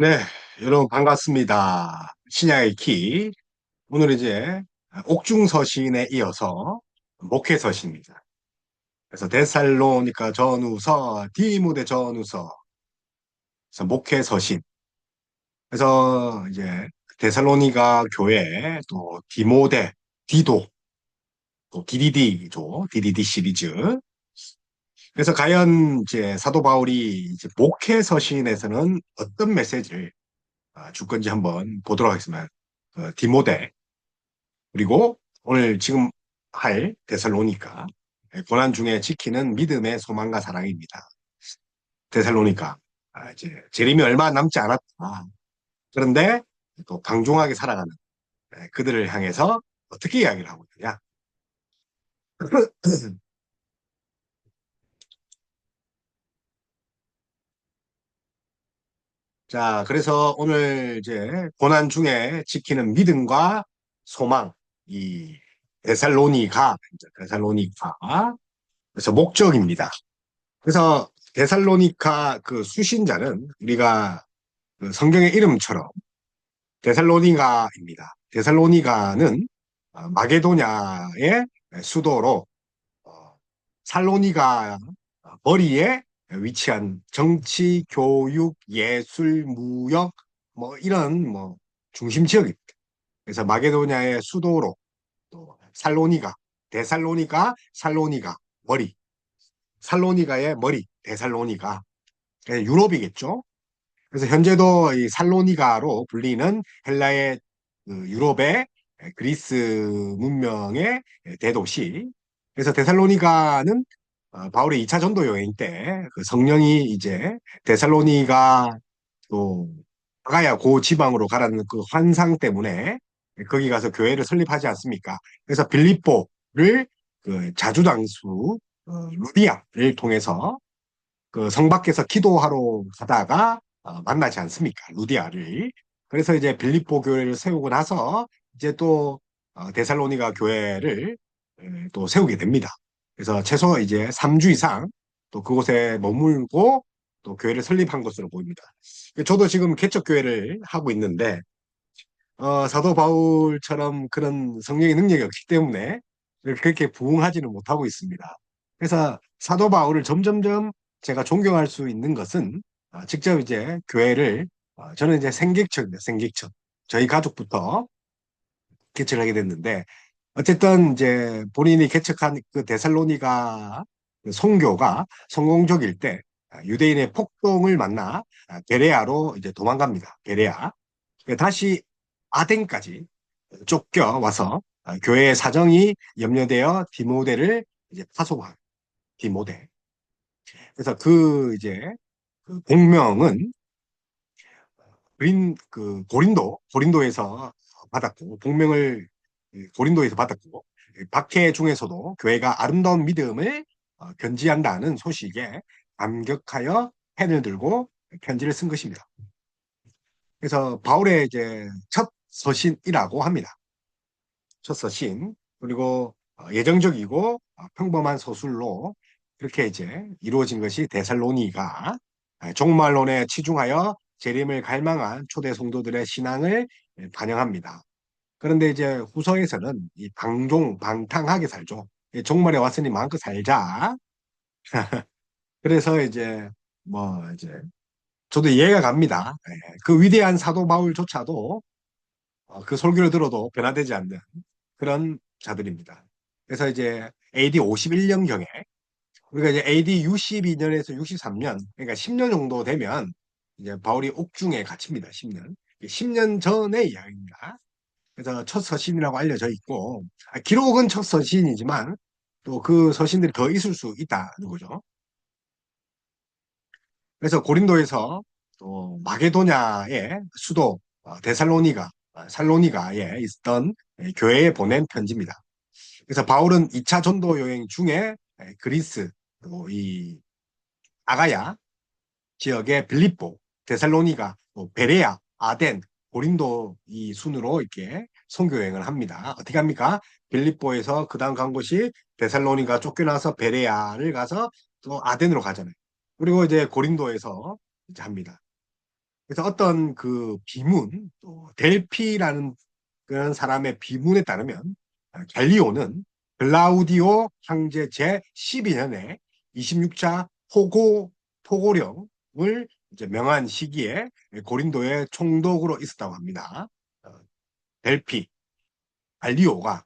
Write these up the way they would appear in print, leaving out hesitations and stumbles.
네, 여러분 반갑습니다. 신야의 키. 오늘 이제 옥중서신에 이어서 목회서신입니다. 그래서 데살로니가 전후서, 디모데 전후서, 그래서 목회서신. 그래서 이제 데살로니가 교회, 또 디모데, 디도, 또 DDD죠. DDD 시리즈. 그래서 과연 이제 사도 바울이 이제 목회서신에서는 어떤 메시지를 줄 건지 한번 보도록 하겠습니다. 디모데, 그리고 오늘 지금 할 데살로니가 고난 중에 지키는 믿음의 소망과 사랑입니다. 데살로니가 이제 재림이 얼마 남지 않았다. 그런데 또 방종하게 살아가는 그들을 향해서 어떻게 이야기를 하고 있느냐? 자, 그래서 오늘 이제 고난 중에 지키는 믿음과 소망, 이 데살로니가, 그래서 목적입니다. 그래서 데살로니가 그 수신자는 우리가 그 성경의 이름처럼 데살로니가입니다. 데살로니가는 마게도냐의 수도로 어, 살로니가 머리에 위치한 정치, 교육, 예술, 무역 뭐 이런 뭐 중심 지역입니다. 그래서 마게도냐의 수도로 또 살로니가, 데살로니가, 살로니가 머리, 살로니가의 머리, 데살로니가 유럽이겠죠. 그래서 현재도 이 살로니가로 불리는 헬라의 유럽의 그리스 문명의 대도시. 그래서 데살로니가는 바울의 2차 전도 여행 때 그 성령이 이제 데살로니가 또 아가야 고 지방으로 가라는 그 환상 때문에 거기 가서 교회를 설립하지 않습니까? 그래서 빌립보를 그 자주장수 루디아를 통해서 그 성 밖에서 기도하러 가다가 만나지 않습니까? 루디아를. 그래서 이제 빌립보 교회를 세우고 나서 이제 또 데살로니가 교회를 또 세우게 됩니다. 그래서 최소 이제 3주 이상 또 그곳에 머물고 또 교회를 설립한 것으로 보입니다. 저도 지금 개척교회를 하고 있는데 사도 바울처럼 그런 성령의 능력이 없기 때문에 그렇게 부응하지는 못하고 있습니다. 그래서 사도 바울을 점점점 제가 존경할 수 있는 것은 직접 이제 교회를 저는 이제 생객처입니다. 생객처. 저희 가족부터 개척을 하게 됐는데 어쨌든 이제 본인이 개척한 그 데살로니가 그 선교가 성공적일 때 유대인의 폭동을 만나 베레아로 이제 도망갑니다. 베레아. 다시 아덴까지 쫓겨와서 교회의 사정이 염려되어 디모데를 이제 파송한 디모데. 그래서 그 이제 그 공명은 고린도에서 받았고 공명을 고린도에서 받았고 박해 중에서도 교회가 아름다운 믿음을 견지한다는 소식에 감격하여 펜을 들고 편지를 쓴 것입니다. 그래서 바울의 이제 첫 서신이라고 합니다. 첫 서신. 그리고 예정적이고 평범한 서술로 그렇게 이제 이루어진 것이 데살로니가 종말론에 치중하여 재림을 갈망한 초대 성도들의 신앙을 반영합니다. 그런데 이제 후서에서는 이 방탕하게 살죠. 종말에 왔으니 마음껏 살자. 그래서 이제 뭐 이제 저도 이해가 갑니다. 그 위대한 사도 바울조차도 그 설교를 들어도 변화되지 않는 그런 자들입니다. 그래서 이제 AD 51년경에 우리가 이제 AD 62년에서 63년, 그러니까 10년 정도 되면 이제 바울이 옥중에 갇힙니다. 10년. 10년 전의 이야기입니다. 그래서 첫 서신이라고 알려져 있고, 기록은 첫 서신이지만 또 그 서신들이 더 있을 수 있다는 거죠. 그래서 고린도에서 또 마게도냐의 수도 데살로니가, 살로니가에 있던 교회에 보낸 편지입니다. 그래서 바울은 2차 전도 여행 중에 그리스, 또 이 아가야 지역의 빌립보, 데살로니가, 또 베레아, 아덴, 고린도 이 순으로 이렇게 선교 여행을 합니다. 어떻게 합니까? 빌립보에서 그다음 간 곳이 데살로니가 쫓겨나서 베레아를 가서 또 아덴으로 가잖아요. 그리고 이제 고린도에서 이제 합니다. 그래서 어떤 그 비문, 또 델피라는 그런 사람의 비문에 따르면 갈리오는 글라우디오 황제 제 12년에 26차 포고령을 이제 명한 시기에 고린도의 총독으로 있었다고 합니다. 어, 델피, 갈리오가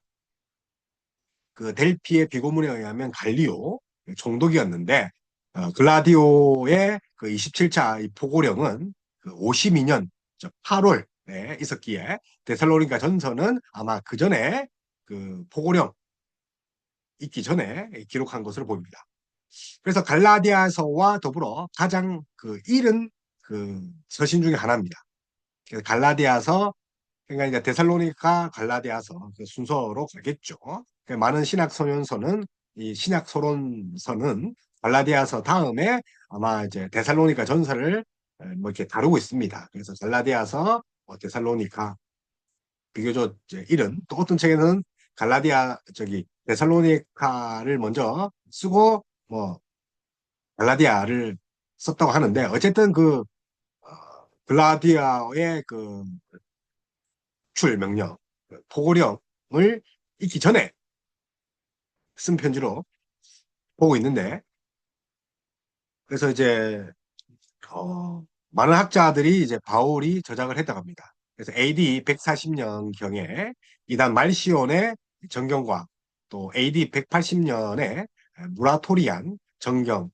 그 델피의 비고문에 의하면 갈리오 총독이었는데 글라디오의 그 27차 이 포고령은 그 52년 8월에 있었기에 데살로니가 전서는 아마 그 전에 그 포고령 있기 전에 기록한 것으로 보입니다. 그래서 갈라디아서와 더불어 가장 그 이른 그 서신 중에 하나입니다. 그래서 갈라디아서 그러니까 데살로니가 갈라디아서 그 순서로 가겠죠. 그러니까 많은 신약 서론서는 이 신약 서론서는 갈라디아서 다음에 아마 이제 데살로니가 전서를 뭐 이렇게 다루고 있습니다. 그래서 갈라디아서, 데살로니가 비교적 이제 이른 또 어떤 책에는 갈라디아 저기 데살로니카를 먼저 쓰고 뭐 갈라디아를 썼다고 하는데 어쨌든 그 글라디아의 그 출 명령, 포고령을 읽기 전에 쓴 편지로 보고 있는데, 그래서 이제, 많은 학자들이 이제 바울이 저작을 했다고 합니다. 그래서 AD 140년경에 이단 말시온의 정경과 또 AD 180년에 무라토리안 정경,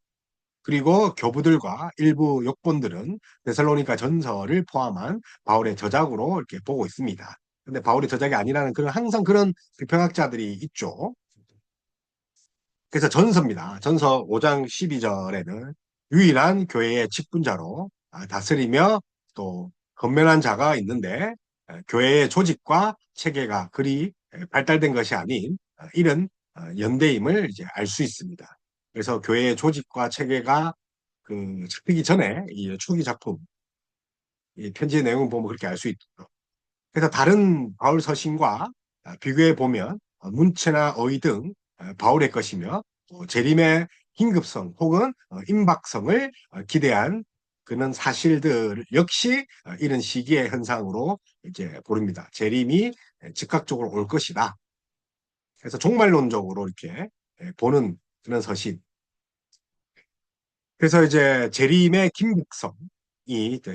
그리고 교부들과 일부 역본들은 데살로니가 전서를 포함한 바울의 저작으로 이렇게 보고 있습니다. 근데 바울의 저작이 아니라는 그런 항상 그런 비평학자들이 있죠. 그래서 전서입니다. 전서 5장 12절에는 유일한 교회의 직분자로 다스리며 또 건면한 자가 있는데 교회의 조직과 체계가 그리 발달된 것이 아닌 이런 연대임을 이제 알 수 있습니다. 그래서 교회의 조직과 체계가 그 잡히기 전에 이 초기 작품, 이 편지의 내용을 보면 그렇게 알 수 있죠. 그래서 다른 바울 서신과 비교해 보면 문체나 어휘 등 바울의 것이며 재림의 긴급성 혹은 임박성을 기대한 그런 사실들 역시 이런 시기의 현상으로 이제 보입니다. 재림이 즉각적으로 올 것이다. 그래서 종말론적으로 이렇게 보는 그런 서신. 그래서 이제 재림의 긴급성이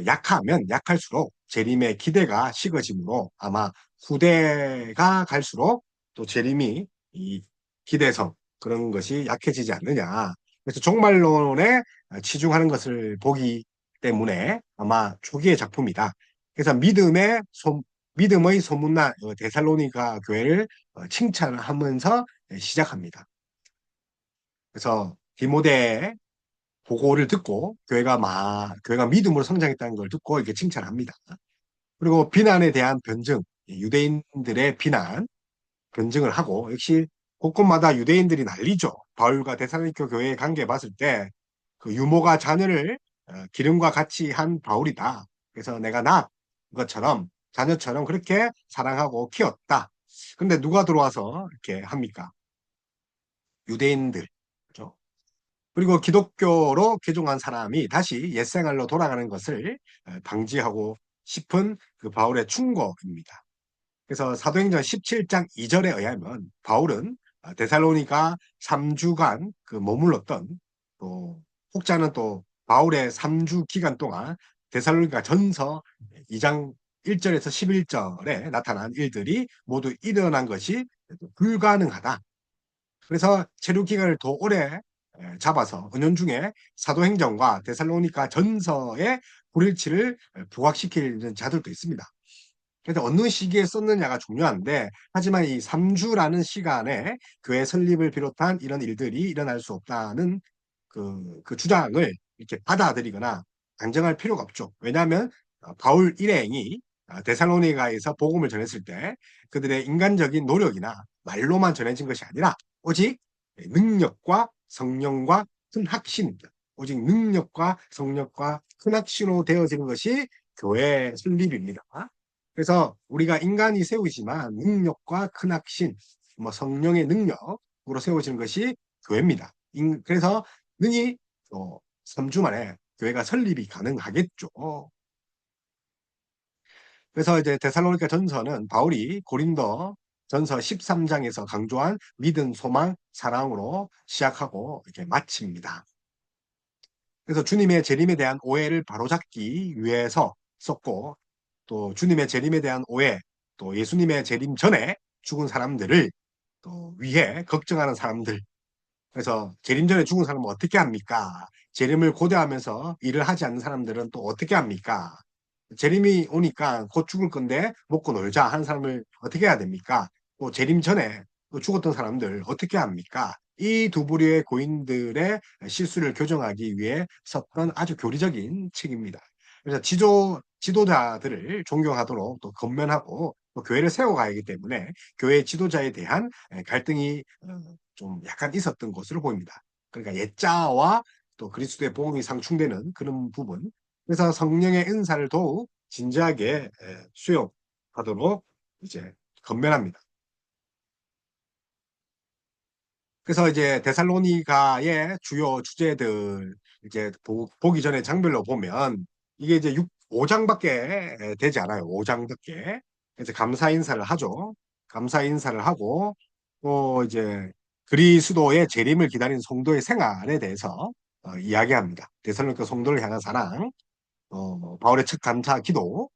약하면 약할수록 재림의 기대가 식어지므로 아마 후대가 갈수록 또 재림이 이 기대성 그런 것이 약해지지 않느냐. 그래서 종말론에 치중하는 것을 보기 때문에 아마 초기의 작품이다. 그래서 믿음의 소문난 데살로니가 교회를 칭찬하면서 시작합니다. 그래서 디모데 보고를 듣고 교회가 믿음으로 성장했다는 걸 듣고 이렇게 칭찬합니다. 그리고 비난에 대한 변증, 유대인들의 비난, 변증을 하고 역시 곳곳마다 유대인들이 난리죠. 바울과 데살로니가 교회의 관계 봤을 때 그 유모가 자녀를 기름과 같이 한 바울이다. 그래서 내가 나 것처럼 자녀처럼 그렇게 사랑하고 키웠다. 근데 누가 들어와서 이렇게 합니까? 유대인들. 그죠? 그리고 기독교로 개종한 사람이 다시 옛생활로 돌아가는 것을 방지하고 싶은 그 바울의 충고입니다. 그래서 사도행전 17장 2절에 의하면 바울은 데살로니가 3주간 그 머물렀던 또 혹자는 또 바울의 3주 기간 동안 데살로니가 전서 2장 1절에서 11절에 나타난 일들이 모두 일어난 것이 불가능하다. 그래서 체류 기간을 더 오래 잡아서 은연중에 사도행전과 데살로니가 전서의 불일치를 부각시키는 자들도 있습니다. 그래서 어느 시기에 썼느냐가 중요한데 하지만 이 3주라는 시간에 교회 설립을 비롯한 이런 일들이 일어날 수 없다는 그 주장을 이렇게 받아들이거나 강정할 필요가 없죠. 왜냐하면 바울 일행이 데살로니가에서 복음을 전했을 때 그들의 인간적인 노력이나 말로만 전해진 것이 아니라 오직 능력과 성령과 큰 확신입니다. 오직 능력과 성령과 큰 확신으로 되어지는 것이 교회 설립입니다. 그래서 우리가 인간이 세우지만 능력과 큰 확신, 뭐 성령의 능력으로 세워지는 것이 교회입니다. 그래서 능히 3주 만에 교회가 설립이 가능하겠죠. 그래서 이제 데살로니가 전서는 바울이 고린도 전서 13장에서 강조한 믿음, 소망, 사랑으로 시작하고 이렇게 마칩니다. 그래서 주님의 재림에 대한 오해를 바로잡기 위해서 썼고, 또 주님의 재림에 대한 오해, 또 예수님의 재림 전에 죽은 사람들을 또 위해 걱정하는 사람들. 그래서 재림 전에 죽은 사람은 어떻게 합니까? 재림을 고대하면서 일을 하지 않는 사람들은 또 어떻게 합니까? 재림이 오니까 곧 죽을 건데 먹고 놀자 하는 사람을 어떻게 해야 됩니까? 또 재림 전에 또 죽었던 사람들 어떻게 합니까? 이 두 부류의 고인들의 실수를 교정하기 위해 썼던 아주 교리적인 책입니다. 그래서 지도자들을 존경하도록 또 건면하고 또 교회를 세워가야 하기 때문에 교회 지도자에 대한 갈등이 좀 약간 있었던 것으로 보입니다. 그러니까 옛자와 또 그리스도의 복음이 상충되는 그런 부분. 그래서 성령의 은사를 더욱 진지하게 수용하도록 이제 건면합니다. 그래서 이제 데살로니가의 주요 주제들 이제 보기 전에 장별로 보면 이게 이제 5장밖에 되지 않아요. 5장밖에. 그래서 감사 인사를 하죠. 감사 인사를 하고 또 이제 그리스도의 재림을 기다리는 성도의 생활에 대해서 이야기합니다. 데살로니가 성도를 향한 사랑, 바울의 첫 감사 기도,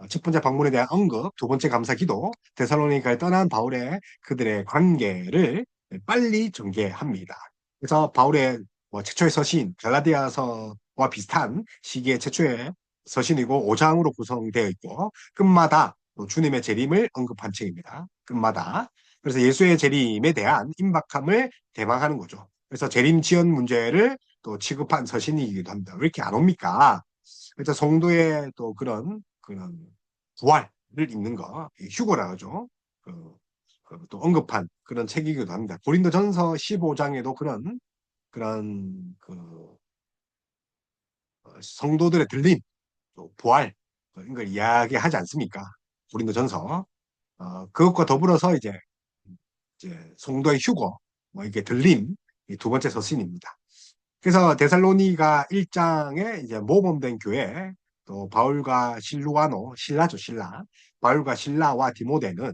첫 번째 방문에 대한 언급, 두 번째 감사 기도, 데살로니가에 떠난 바울의 그들의 관계를 빨리 전개합니다. 그래서 바울의 뭐 최초의 서신, 갈라디아서와 비슷한 시기의 최초의 서신이고 5장으로 구성되어 있고 끝마다 또 주님의 재림을 언급한 책입니다. 끝마다. 그래서 예수의 재림에 대한 임박함을 대망하는 거죠. 그래서 재림 지연 문제를 또 취급한 서신이기도 합니다. 왜 이렇게 안 옵니까? 그래서 성도의 또 그런 부활을 읽는 거, 휴거라 하죠. 또 언급한 그런 책이기도 합니다. 고린도전서 15장에도 그런 성도들의 들림, 또 부활 이런 걸 이야기하지 않습니까? 고린도전서. 그것과 더불어서 이제 성도의 휴거, 뭐 이게 들림 이 두 번째 서신입니다. 그래서 데살로니가 1장에 이제 모범된 교회, 또 바울과 실루아노, 신라죠, 신라. 바울과 신라와 디모데는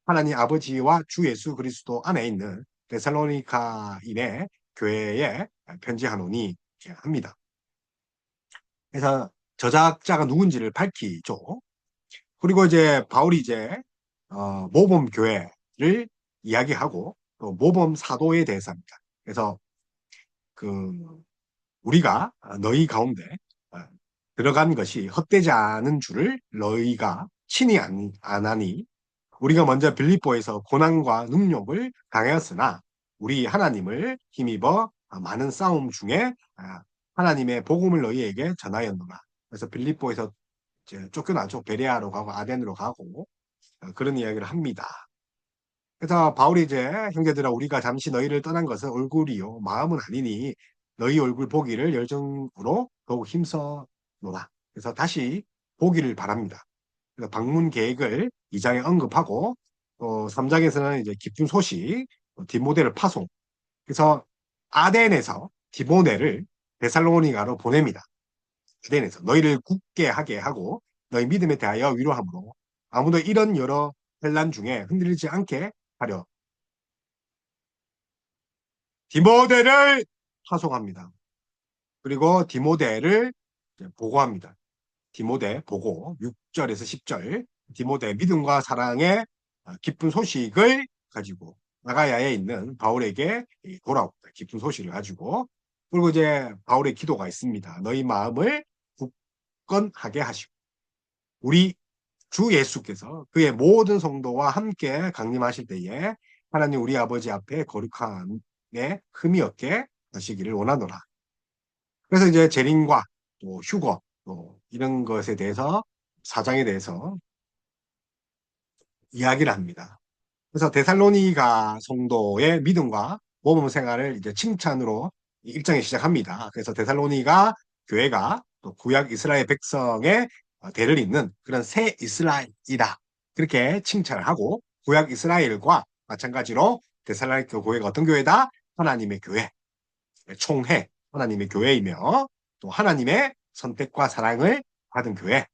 하나님 아버지와 주 예수 그리스도 안에 있는 데살로니카인의 교회에 편지하노니 이렇게 합니다. 그래서 저작자가 누군지를 밝히죠. 그리고 이제 바울이 이제 모범 교회를 이야기하고 또 모범 사도에 대해서 합니다. 그래서 그 우리가 너희 가운데 어, 들어간 것이 헛되지 않은 줄을 너희가 친히 아나니 우리가 먼저 빌립보에서 고난과 능욕을 당하였으나 우리 하나님을 힘입어 많은 싸움 중에 하나님의 복음을 너희에게 전하였노라. 그래서 빌립보에서 이제 쫓겨나죠. 베레아로 가고 아덴으로 가고 그런 이야기를 합니다. 그래서 바울이 이제 형제들아 우리가 잠시 너희를 떠난 것은 얼굴이요 마음은 아니니 너희 얼굴 보기를 열정으로 더욱 힘써 놓아. 그래서 다시 보기를 바랍니다. 그래서 방문 계획을 2장에 언급하고 3장에서는 이제 기쁜 소식 디모데를 파송. 그래서 아덴에서 디모데를 데살로니가로 보냅니다. 아덴에서 너희를 굳게 하게 하고 너희 믿음에 대하여 위로함으로 아무도 이런 여러 환난 중에 흔들리지 않게 하려 디모데를 파송합니다. 그리고 디모데를 보고합니다. 디모데 보고 6절에서 10절 디모데 믿음과 사랑의 기쁜 소식을 가지고 나가야에 있는 바울에게 돌아옵니다. 기쁜 소식을 가지고 그리고 이제 바울의 기도가 있습니다. 너희 마음을 굳건하게 하시고 우리 주 예수께서 그의 모든 성도와 함께 강림하실 때에 하나님 우리 아버지 앞에 거룩함에 흠이 없게 하시기를 원하노라. 그래서 이제 재림과 또 휴거 또 이런 것에 대해서 사장에 대해서 이야기를 합니다. 그래서 데살로니가 성도의 믿음과 모범 생활을 이제 칭찬으로 일장에 시작합니다. 그래서 데살로니가 교회가 또 구약 이스라엘 백성의 대를 잇는 그런 새 이스라엘이다. 그렇게 칭찬을 하고 구약 이스라엘과 마찬가지로 데살로니가 교회가 어떤 교회다? 하나님의 교회, 총회, 하나님의 교회이며 또 하나님의 선택과 사랑을 받은 교회.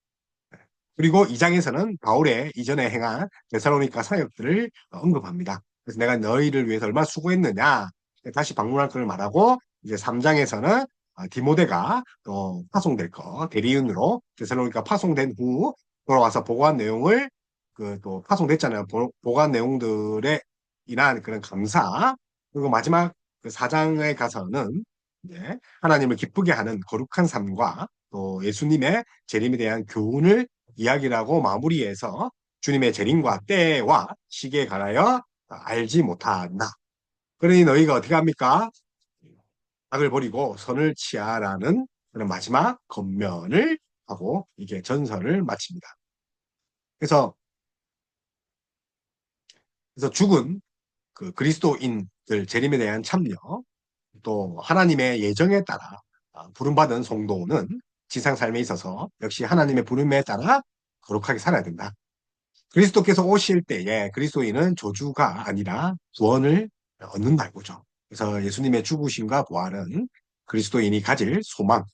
그리고 2장에서는 바울의 이전에 행한 데살로니가 사역들을 언급합니다. 그래서 내가 너희를 위해서 얼마나 수고했느냐 다시 방문할 걸 말하고 이제 3장에서는 디모데가 또 파송될 거 대리인으로 데살로니가 파송된 후 돌아와서 보고한 내용을 그 또 파송됐잖아요. 보고한 내용들에 인한 그런 감사 그리고 마지막 그 4장에 가서는 이제 하나님을 기쁘게 하는 거룩한 삶과 또 예수님의 재림에 대한 교훈을 이야기라고 마무리해서 주님의 재림과 때와 시기에 관하여 알지 못한다. 그러니 너희가 어떻게 합니까? 악을 버리고 선을 취하라는 그런 마지막 권면을 하고 이게 전설을 마칩니다. 그래서 죽은 그 그리스도인들 재림에 대한 참여 또 하나님의 예정에 따라 부름받은 성도는 지상 삶에 있어서 역시 하나님의 부름에 따라 거룩하게 살아야 된다. 그리스도께서 오실 때에 그리스도인은 저주가 아니라 구원을 얻는다 이거죠. 그래서 예수님의 죽으심과 부활은 그리스도인이 가질 소망.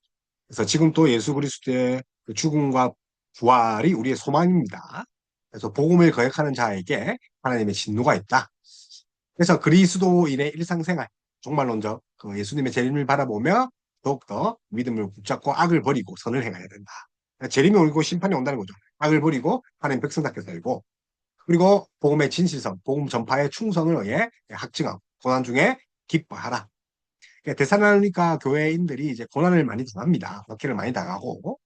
그래서 지금 또 예수 그리스도의 그 죽음과 부활이 우리의 소망입니다. 그래서 복음을 거역하는 자에게 하나님의 진노가 있다. 그래서 그리스도인의 일상생활, 종말론적 그 예수님의 재림을 바라보며 더욱더 믿음을 붙잡고 악을 버리고 선을 행해야 된다. 재림이 오고 심판이 온다는 거죠. 악을 버리고 하나님 백성답게 살고 그리고 복음의 진실성, 복음 전파의 충성을 위해 학증하고 고난 중에 기뻐하라. 그러니까 데살로니가 교회인들이 이제 고난을 많이 당합니다. 박해를 많이 당하고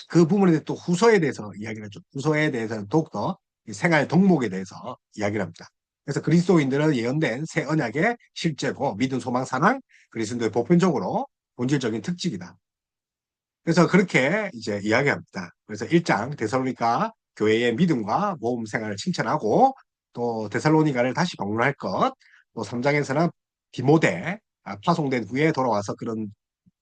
그 부분에 대해 또 후서에 대해서 이야기를 하죠. 후서에 대해서는 더욱더 생활 덕목에 대해서 이야기를 합니다. 그래서 그리스도인들은 예언된 새 언약의 실제고 믿음, 소망, 사랑, 그리스도의 보편적으로 본질적인 특징이다. 그래서 그렇게 이제 이야기합니다. 그래서 1장 데살로니가 교회의 믿음과 모험 생활을 칭찬하고 또 데살로니가를 다시 방문할 것, 또 3장에서는 디모데 파송된 후에 돌아와서 그런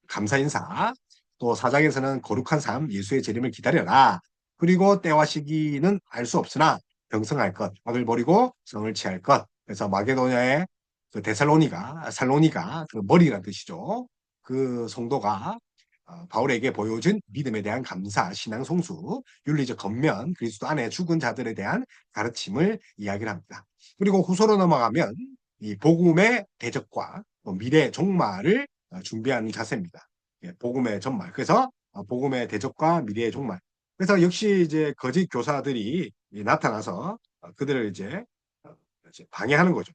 감사 인사, 또 4장에서는 거룩한 삶, 예수의 재림을 기다려라. 그리고 때와 시기는 알 수 없으나 병성할 것, 악을 버리고 성을 취할 것. 그래서 마게도냐의 그 데살로니가, 살로니가 그 머리란 뜻이죠. 그 성도가 바울에게 보여준 믿음에 대한 감사, 신앙 성수, 윤리적 겉면, 그리스도 안에 죽은 자들에 대한 가르침을 이야기를 합니다. 그리고 후소로 넘어가면 이 복음의 대적과 미래 종말을 준비하는 자세입니다. 예, 복음의 전말. 그래서 복음의 대적과 미래의 종말. 그래서 역시 이제 거짓 교사들이 나타나서 그들을 이제 방해하는 거죠.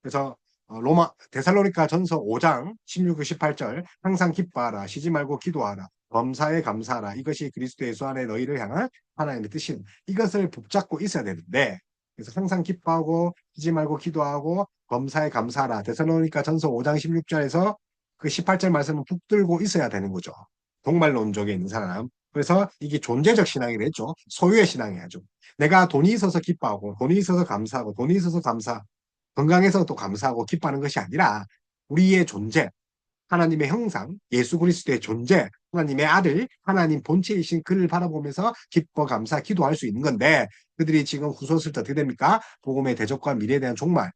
그래서 로마 데살로니가 전서 5장 16, 18절 항상 기뻐하라 쉬지 말고 기도하라 범사에 감사하라 이것이 그리스도 예수 안에 너희를 향한 하나님의 뜻인 이것을 붙잡고 있어야 되는데 그래서 항상 기뻐하고 쉬지 말고 기도하고 범사에 감사하라 데살로니가 전서 5장 16절에서 그 18절 말씀을 붙들고 있어야 되는 거죠. 동말론적에 있는 사람. 그래서 이게 존재적 신앙이 됐죠. 소유의 신앙이야죠. 내가 돈이 있어서 기뻐하고 돈이 있어서 감사하고 돈이 있어서 감사 건강해서 또 감사하고 기뻐하는 것이 아니라 우리의 존재, 하나님의 형상, 예수 그리스도의 존재, 하나님의 아들, 하나님 본체이신 그를 바라보면서 기뻐, 감사, 기도할 수 있는 건데 그들이 지금 후소설 때 어떻게 됩니까? 복음의 대적과 미래에 대한 종말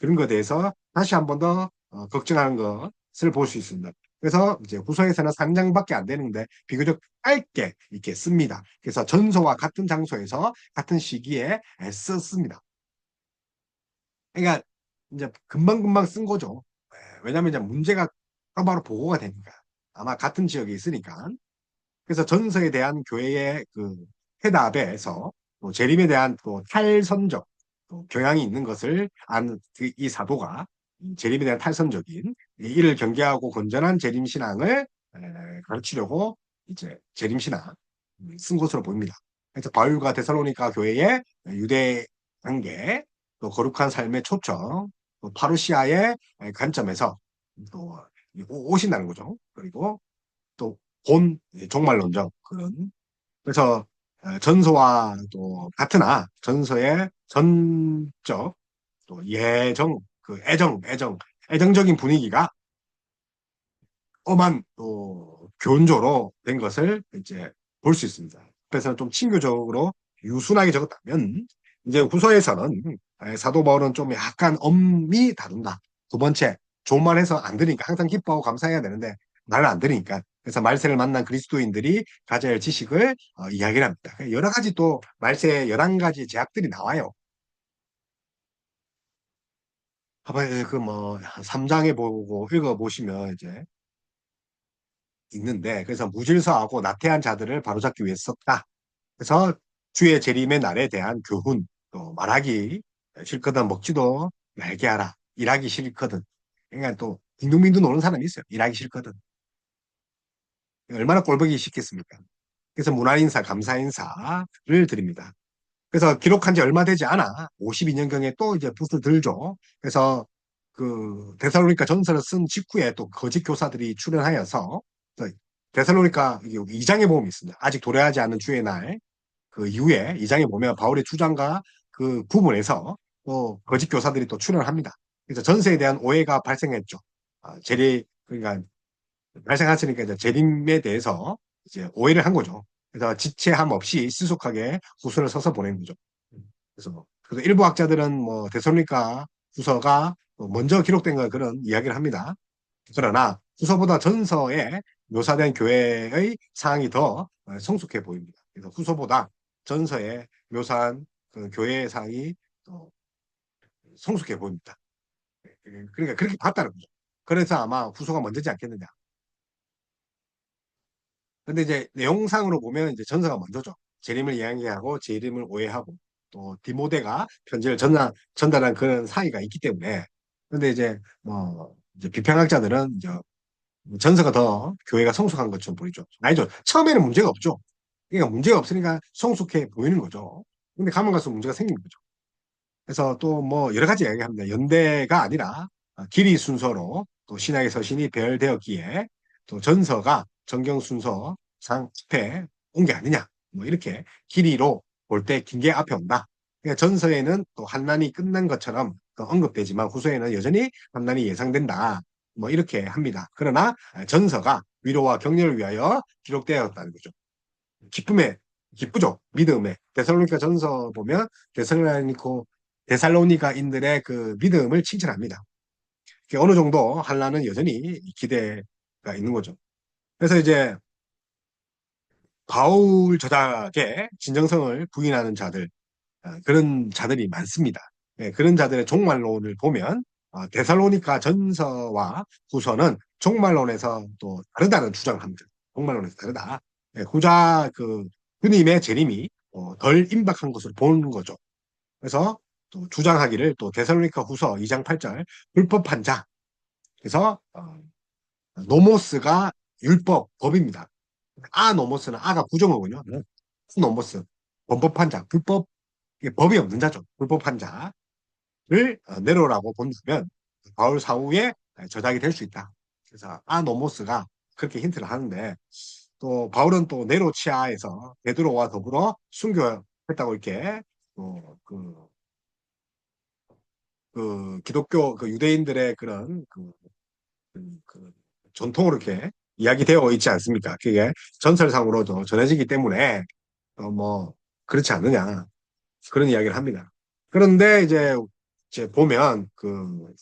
그런 것에 대해서 다시 한 번 더 걱정하는 것을 볼 수 있습니다. 그래서 이제 후서에서는 3장밖에 안 되는데 비교적 짧게 이렇게 씁니다. 그래서 전서와 같은 장소에서 같은 시기에 썼습니다. 그러니까 이제 금방금방 쓴 거죠. 예, 왜냐하면 이제 문제가 바로 보고가 되니까 아마 같은 지역에 있으니까. 그래서 전서에 대한 교회의 그 해답에서 또 재림에 대한 또 탈선적 또 경향이 있는 것을 아는 이 사도가 재림에 대한 탈선적인 이를 경계하고 건전한 재림 신앙을 가르치려고 이제 재림 신앙 쓴 것으로 보입니다. 그래서 바울과 데살로니가 교회의 유대 관계 또 거룩한 삶의 초청 또 파루시아의 관점에서 또 오신다는 거죠. 그리고 또 본 종말론적 그런 그래서 전서와 또 같으나 전서의 전적 또 예정 그 애정적인 분위기가 엄한 또 교훈조로 된 것을 이제 볼 수 있습니다. 그래서 좀 친교적으로 유순하게 적었다면 이제 후서에서는 사도 바울은 좀 약간 엄히 다룬다. 두 번째, 좋은 말 해서 안 들으니까 항상 기뻐하고 감사해야 되는데 말을 안 들으니까 그래서 말세를 만난 그리스도인들이 가져야 할 지식을 이야기를 합니다. 여러 가지 또 말세 11가지 제약들이 나와요. 한번 그뭐 3장에 보고 읽어보시면 이제 있는데, 그래서 무질서하고 나태한 자들을 바로잡기 위해 썼다. 그래서 주의 재림의 날에 대한 교훈, 또 말하기 싫거든 먹지도 말게 하라. 일하기 싫거든. 그러니까 또 빙둥빙둥 노는 사람이 있어요. 일하기 싫거든. 얼마나 꼴보기 싫겠습니까? 그래서 문화인사, 감사인사를 드립니다. 그래서 기록한 지 얼마 되지 않아 52년경에 또 이제 붓을 들죠. 그래서 그 데살로니가 전서를 쓴 직후에 또 거짓 교사들이 출연하여서 데살로니가 2장에 보면 있습니다. 아직 도래하지 않은 주의 날 그 이후에 2장에 보면 바울의 주장과 그 구분에서 또 거짓 교사들이 또 출연합니다. 그래서 전서에 대한 오해가 발생했죠. 재리 그러니까 발생했으니까 이제 재림에 대해서 이제 오해를 한 거죠. 그래서 지체함 없이 시속하게 후서를 써서 보낸 거죠. 그래서 일부 학자들은 뭐 데살로니가 후서가 먼저 기록된 걸 그런 이야기를 합니다. 그러나 후서보다 전서에 묘사된 교회의 상황이 더 성숙해 보입니다. 그래서 후서보다 전서에 묘사한 그 교회의 상황이 더 성숙해 보입니다. 그러니까 그렇게 봤다는 거죠. 그래서 아마 후서가 먼저지 않겠느냐. 근데 이제 내용상으로 보면 이제 전서가 먼저죠. 재림을 이야기하고 재림을 오해하고 또 디모데가 편지를 전달한 그런 사이가 있기 때문에. 근데 이제 뭐 이제 비평학자들은 이제 전서가 더 교회가 성숙한 것처럼 보이죠. 아니죠. 처음에는 문제가 없죠. 그러니까 문제가 없으니까 성숙해 보이는 거죠. 근데 가면 갈수록 문제가 생기는 거죠. 그래서 또 뭐 여러 가지 이야기합니다. 연대가 아니라 길이 순서로 또 신약의 서신이 배열되었기에 또 전서가 정경 순서상 앞에 온 게 아니냐. 뭐 이렇게 길이로 볼 때 긴 게 앞에 온다. 그러니까 전서에는 또 환난이 끝난 것처럼 또 언급되지만 후서에는 여전히 환난이 예상된다. 뭐 이렇게 합니다. 그러나 전서가 위로와 격려를 위하여 기록되었다는 거죠. 기쁨에 기쁘죠. 믿음에 데살로니가 전서 보면 데살로니가인들의 그 믿음을 칭찬합니다. 어느 정도 한란은 여전히 기대가 있는 거죠. 그래서 이제 바울 저작의 진정성을 부인하는 자들, 그런 자들이 많습니다. 예, 그런 자들의 종말론을 보면 데살로니가 전서와 후서는 종말론에서 또 다르다는 주장을 합니다. 종말론에서 다르다. 예, 후자 그 주님의 재림이 덜 임박한 것으로 보는 거죠. 그래서 또 주장하기를 또 데살로니가 후서 2장 8절 불법한 자. 그래서 노모스가 율법 법입니다. 노모스는 아가 부정어군요. 노모스 범법한 자, 불법 법이 없는 자죠. 불법한 자를 내로라고 본다면 바울 사후에 저작이 될 수 있다. 그래서 노모스가 그렇게 힌트를 하는데 또 바울은 또 네로치아에서 베드로와 더불어 순교했다고 이렇게 그 기독교 그 유대인들의 그런 그 전통으로 이렇게 이야기되어 있지 않습니까? 그게 전설상으로 전해지기 때문에 뭐 그렇지 않느냐 그런 이야기를 합니다. 그런데 이제 보면 그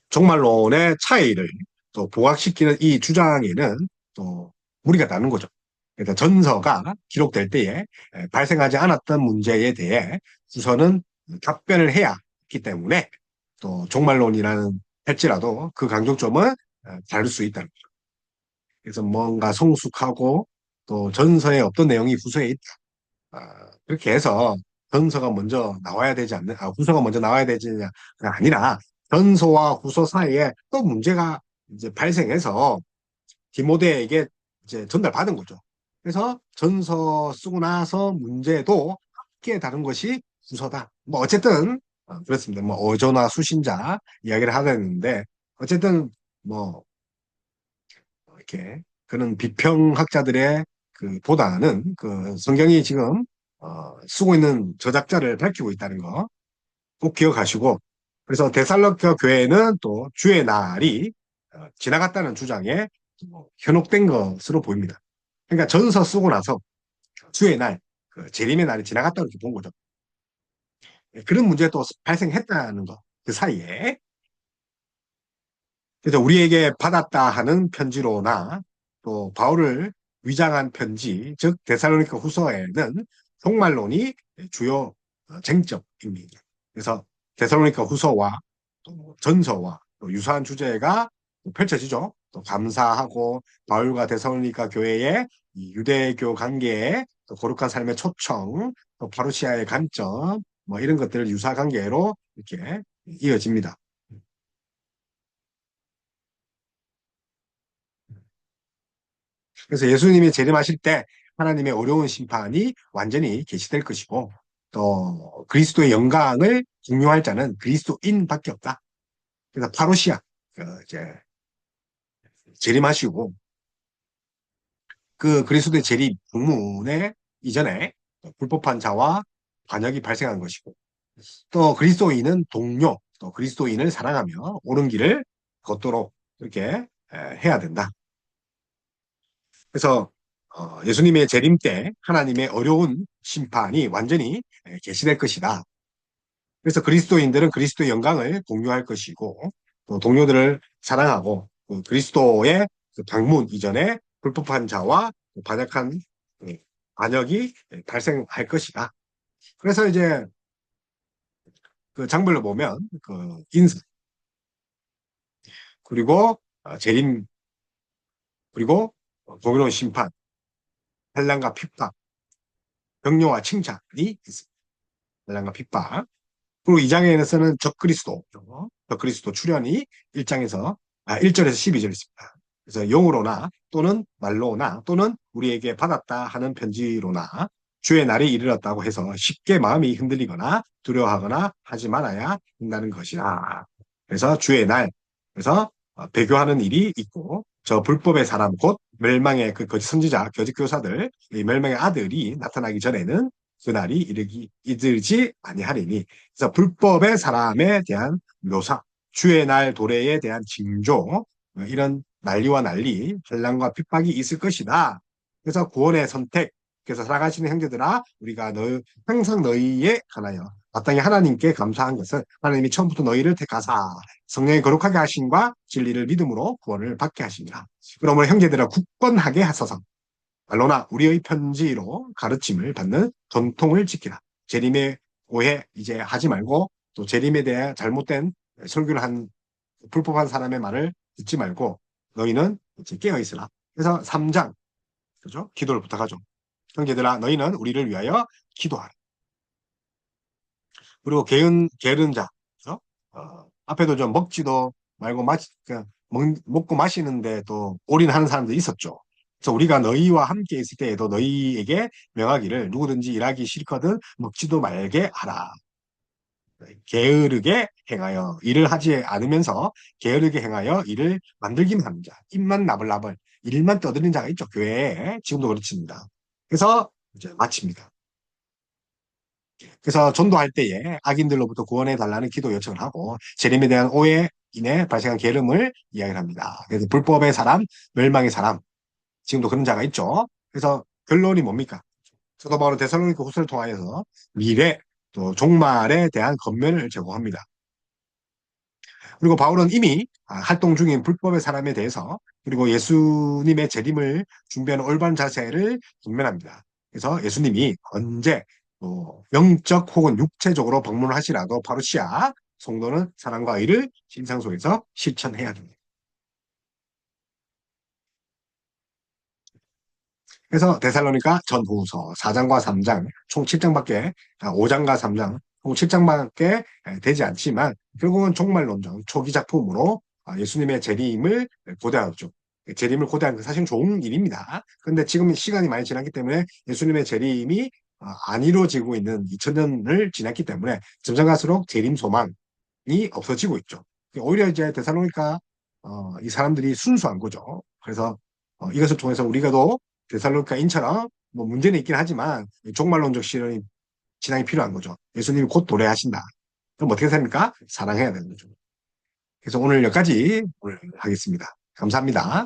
종말론의 차이를 또 부각시키는 이 주장에는 또 무리가 나는 거죠. 그러니까 전서가 기록될 때에 발생하지 않았던 문제에 대해 우선은 답변을 해야 했기 때문에 또 종말론이라는 할지라도 그 강조점은 다를 수 있다는 거죠. 그래서 뭔가 성숙하고 또 전서에 없던 내용이 후서에 있다. 그렇게 해서 전서가 먼저 나와야 되지 않는, 후서가 먼저 나와야 되지가 아니라 전서와 후서 사이에 또 문제가 이제 발생해서 디모데에게 이제 전달받은 거죠. 그래서 전서 쓰고 나서 문제도 함께 다른 것이 후서다. 뭐 어쨌든 그렇습니다. 뭐 어조나 수신자 이야기를 하겠는데 어쨌든 뭐 이렇게 그런 비평학자들의 그 보다는 그 성경이 지금 쓰고 있는 저작자를 밝히고 있다는 거 꼭 기억하시고 그래서 데살로니가 교회는 또 주의 날이 지나갔다는 주장에 현혹된 것으로 보입니다. 그러니까 전서 쓰고 나서 주의 날, 그 재림의 날이 지나갔다고 이렇게 본 거죠. 그런 문제가 또 발생했다는 거, 그 사이에. 그래서 우리에게 받았다 하는 편지로나 또 바울을 위장한 편지, 즉 데살로니가 후서에는 종말론이 주요 쟁점입니다. 그래서 데살로니가 후서와 또 전서와 또 유사한 주제가 펼쳐지죠. 또 감사하고 바울과 데살로니가 교회의 이 유대교 관계에 또 거룩한 삶의 초청, 또 파루시아의 관점, 뭐 이런 것들을 유사 관계로 이렇게 이어집니다. 그래서 예수님이 재림하실 때 하나님의 어려운 심판이 완전히 계시될 것이고 또 그리스도의 영광을 공유할 자는 그리스도인밖에 없다. 그래서 파루시아 이제 재림하시고 그 그리스도의 재림 국문에 이전에 불법한 자와 반역이 발생한 것이고 또 그리스도인은 동료 또 그리스도인을 사랑하며 옳은 길을 걷도록 이렇게 해야 된다. 그래서 예수님의 재림 때 하나님의 어려운 심판이 완전히 계시될 것이다. 그래서 그리스도인들은 그리스도의 영광을 공유할 것이고 또 동료들을 사랑하고 그리스도의 그 방문 이전에 불법한 자와 반역한 그 반역이 발생할 것이다. 그래서 이제 그 장별로 보면 그 인사 그리고 재림 그리고 공의로운 심판, 환난과 핍박, 격려와 칭찬이 있습니다. 환난과 핍박. 그리고 2장에서는 적그리스도, 적그리스도 출현이 1장에서, 1절에서 12절 있습니다. 그래서 영으로나 또는 말로나 또는 우리에게 받았다 하는 편지로나 주의 날이 이르렀다고 해서 쉽게 마음이 흔들리거나 두려워하거나 하지 말아야 한다는 것이다. 그래서 주의 날, 그래서 배교하는 일이 있고 저 불법의 사람 곧 멸망의 그 거짓 선지자, 거짓 교사들, 이 멸망의 아들이 나타나기 전에는 그날이 이르지 아니하리니 그래서 불법의 사람에 대한 묘사, 주의 날 도래에 대한 징조, 이런 난리와 난리, 환난과 핍박이 있을 것이다. 그래서 구원의 선택, 그래서 살아가시는 형제들아, 우리가 항상 너희에 관하여 마땅히 하나님께 감사한 것은 하나님이 처음부터 너희를 택하사 성령이 거룩하게 하심과 진리를 믿음으로 구원을 받게 하시니라. 그러므로 형제들아 굳건하게 하소서. 말로나 우리의 편지로 가르침을 받는 전통을 지키라. 재림의 오해 이제 하지 말고 또 재림에 대해 잘못된 설교를 한 불법한 사람의 말을 듣지 말고 너희는 이제 깨어 있으라. 그래서 3장 그죠? 기도를 부탁하죠. 형제들아 너희는 우리를 위하여 기도하라. 그리고 게으른 자 그죠? 앞에도 좀 먹지도 말고 그냥 먹고 마시는데 또 올인하는 사람도 있었죠. 그래서 우리가 너희와 함께 있을 때에도 너희에게 명하기를 누구든지 일하기 싫거든 먹지도 말게 하라. 게으르게 행하여 일을 하지 않으면서 게으르게 행하여 일을 만들기만 하는 자. 입만 나불나불 일만 떠드는 자가 있죠. 교회에 지금도 그렇습니다. 그래서 이제 마칩니다. 그래서 전도할 때에 악인들로부터 구원해 달라는 기도 요청을 하고 재림에 대한 오해 인해 발생한 게으름을 이야기를 합니다. 그래서 불법의 사람, 멸망의 사람 지금도 그런 자가 있죠. 그래서 결론이 뭡니까? 사도 바울은 데살로니가 후서를 통하여서 미래 또 종말에 대한 권면을 제공합니다. 그리고 바울은 이미 활동 중인 불법의 사람에 대해서 그리고 예수님의 재림을 준비하는 올바른 자세를 권면합니다. 그래서 예수님이 언제 영적 혹은 육체적으로 방문을 하시라도 파루시아 성도는 사랑과 의를 신상 속에서 실천해야 됩니다. 그래서 데살로니가 전후서 4장과 3장 총 7장밖에 5장과 3장 총 7장밖에 되지 않지만 결국은 종말론정 초기 작품으로 예수님의 재림을 고대하죠. 재림을 고대하는 건 사실 좋은 일입니다. 그런데 지금 시간이 많이 지났기 때문에 예수님의 재림이 안 이루어지고 있는 2000년을 지났기 때문에 점점 갈수록 재림 소망이 없어지고 있죠. 오히려 이제 데살로니가 이 사람들이 순수한 거죠. 그래서 이것을 통해서 우리가도 데살로니가인처럼 뭐 문제는 있긴 하지만 종말론적 실현이 진앙이 필요한 거죠. 예수님이 곧 도래하신다. 그럼 어떻게 됩니까? 사랑해야 되는 거죠. 그래서 오늘 여기까지 오늘 하겠습니다. 감사합니다.